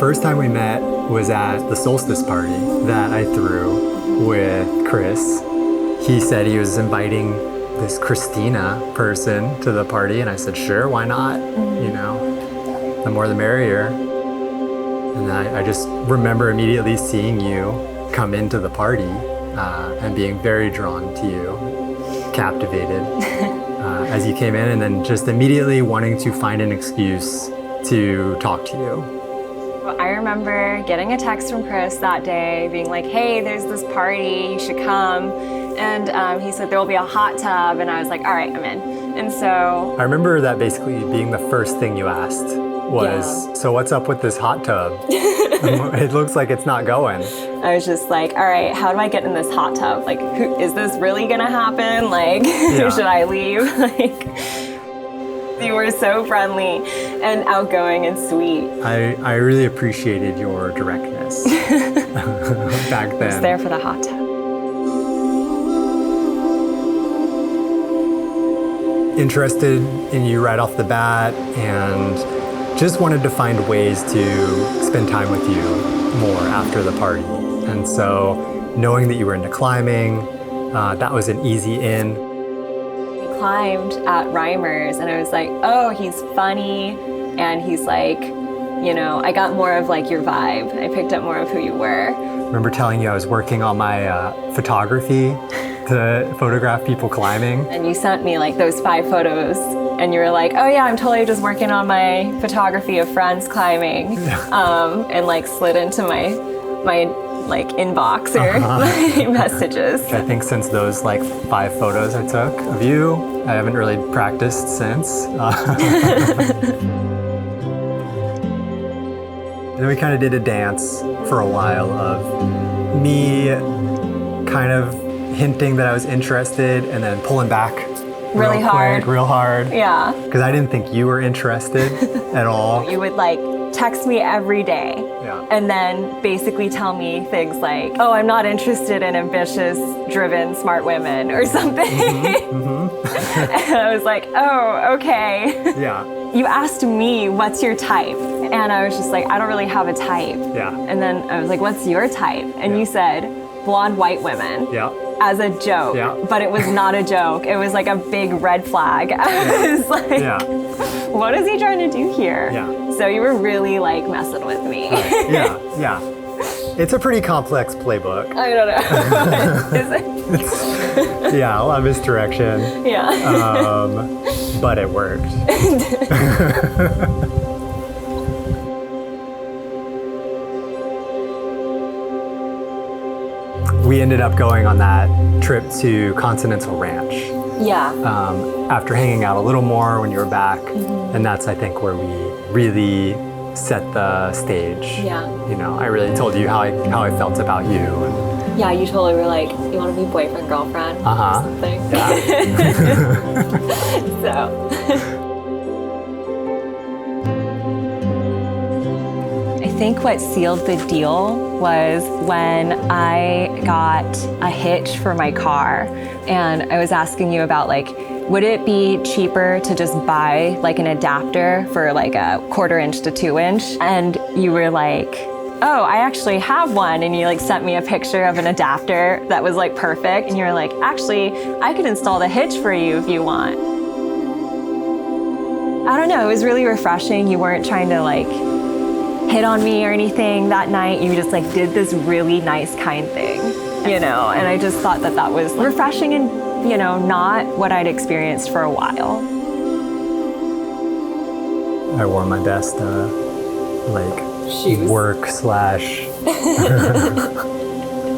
first time we met was at the solstice party that I threw with Chris. He said he was inviting this Kristina person to the party, and I said, sure, why not? You know, the more the merrier. And then I just remember immediately seeing you come into the party and being very drawn to you, captivated as you came in, and then just immediately wanting to find an excuse to talk to you. I remember getting a text from Chris that day being like, hey, there's this party, you should come. And he said, there will be a hot tub. And I was like, all right, I'm in. And so I remember that basically being the first thing you asked was, yeah. So what's up with this hot tub? It looks like it's not going. I was just like, all right, how do I get in this hot tub? Like, is this really gonna happen? Like, should I leave? Like, you were so friendly and outgoing and sweet. I really appreciated your directness back then. I was there for the hot tub. Interested in you right off the bat and just wanted to find ways to spend time with you more after the party. And so knowing that you were into climbing, that was an easy in. We climbed at Reimers and I was like, oh, he's funny. And he's like, you know, I got more of like your vibe. I picked up more of who you were. I remember telling you I was working on my photography to photograph people climbing. And you sent me like those 5 photos and you were like, oh yeah, I'm totally just working on my photography of friends climbing. And like slid into my like inbox or my messages. I think since those like 5 photos I took of you, I haven't really practiced since. Then we kind of did a dance for a while of me kind of hinting that I was interested and then pulling back really hard. Real hard. Yeah. Because I didn't think you were interested at all. You would like text me every day. Yeah. And then basically tell me things like, oh, I'm not interested in ambitious, driven, smart women or something. And I was like, oh, okay. Yeah. You asked me, what's your type? And I was just like, I don't really have a type. Yeah. And then I was like, what's your type? And you said, blonde white women. Yeah. As a joke. Yeah. But it was not a joke. It was like a big red flag. I was like, what is he trying to do here? Yeah. So you were really like messing with me. Yeah. It's a pretty complex playbook. I don't know. Is it? Yeah, a lot of misdirection. Yeah. But it worked. We ended up going on that trip to Continental Ranch. Yeah. After hanging out a little more when you were back, and that's I think where we really set the stage. Yeah. You know, I really told you how I felt about you. And yeah, you totally were like, you want to be boyfriend, girlfriend, or something. Yeah. So. I think what sealed the deal was when I got a hitch for my car, and I was asking you about like, would it be cheaper to just buy like an adapter for like a 1/4 inch to 2 inch? And you were like, oh, I actually have one. And you like sent me a picture of an adapter that was like perfect. And you were like, actually, I could install the hitch for you if you want. I don't know, it was really refreshing. You weren't trying to like hit on me or anything that night. You just like did this really nice, kind thing, you know? And I just thought that that was refreshing and, you know, not what I'd experienced for a while. I wore my best like shoes, work slash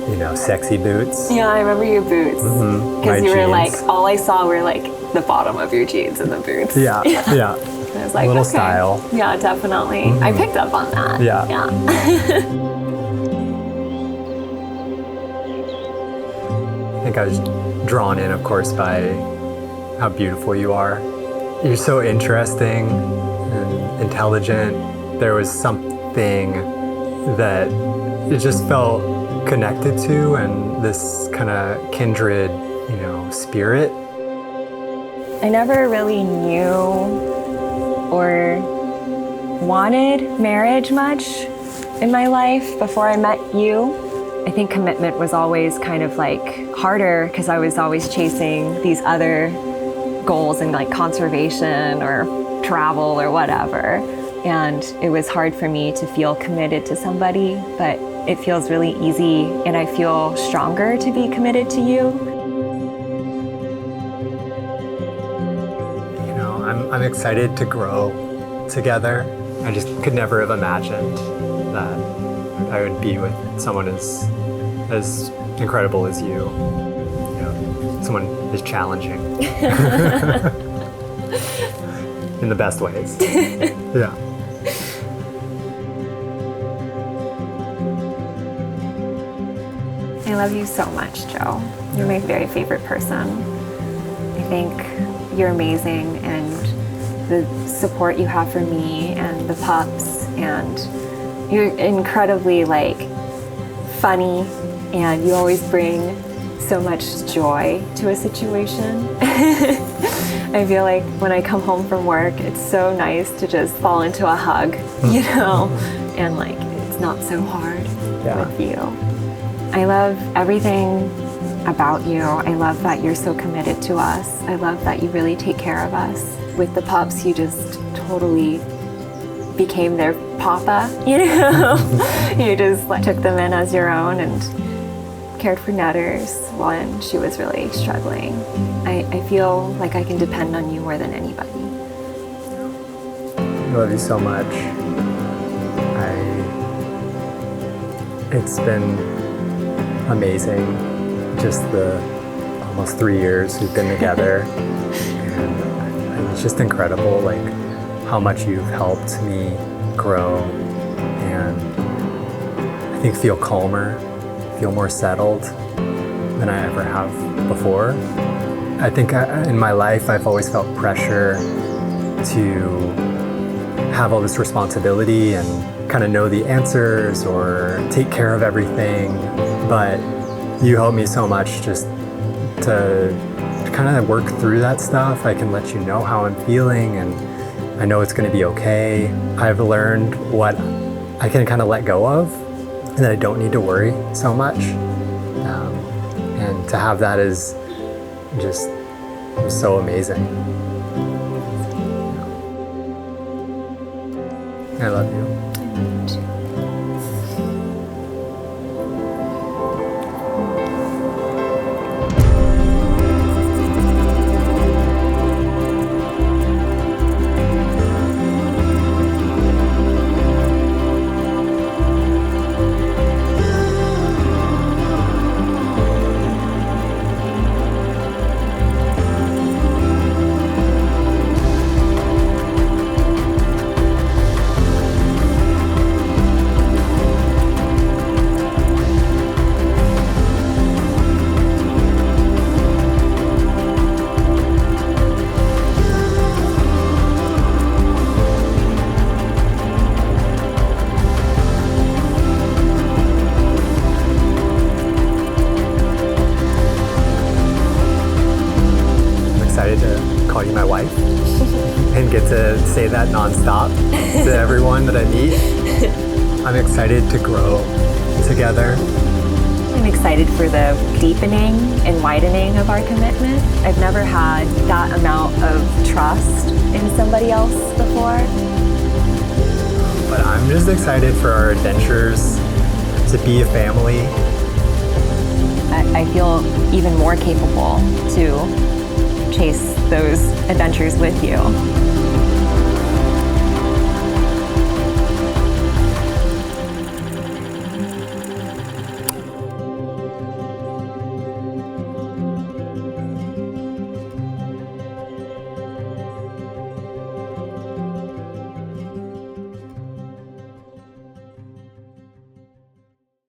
you know, sexy boots. Yeah, I remember your boots. Because you were like, all I saw were like the bottom of your jeans and the boots. Yeah. And I was like, a little okay. style. Yeah, definitely. I picked up on that. Yeah. I think I was drawn in, of course, by how beautiful you are. You're so interesting and intelligent. There was something that it just felt connected to, and this kind of kindred, you know, spirit. I never really knew or wanted marriage much. in my life before I met you. I think commitment was always kind of like harder because I was always chasing these other goals and like conservation or travel or whatever. And it was hard for me to feel committed to somebody, but it feels really easy and I feel stronger to be committed to you. You know, I'm excited to grow together. I just could never have imagined that I would be with someone as incredible as you. You know, someone as challenging. In the best ways. Yeah. I love you so much, Joe. You're my very favorite person. I think you're amazing, and the support you have for me and the pups, and you're incredibly like funny, and you always bring so much joy to a situation. I feel like when I come home from work, it's so nice to just fall into a hug, you know, and like it's not so hard with you. I love everything about you. I love that you're so committed to us. I love that you really take care of us. With the pups, you just totally became their papa, you know? You just like took them in as your own and cared for Netters when she was really struggling. I feel like I can depend on you more than anybody. I love you so much. It's been amazing, just the almost 3 years we've been together. And it's just incredible, like how much you've helped me grow and I think feel calmer, feel more settled than I ever have before. I think in my life I've always felt pressure to have all this responsibility and kind of know the answers or take care of everything, but you help me so much just to kind of work through that stuff. I can let you know how I'm feeling and I know it's going to be okay. I've learned what I can kind of let go of and that I don't need to worry so much. And to have that is just so amazing. I love you. Excited to call you my wife and get to say that nonstop to everyone that I meet. I'm excited to grow together. I'm excited for the deepening and widening of our commitment. I've never had that amount of trust in somebody else before. But I'm just excited for our adventures, to be a family. I feel even more capable to chase those adventures with you.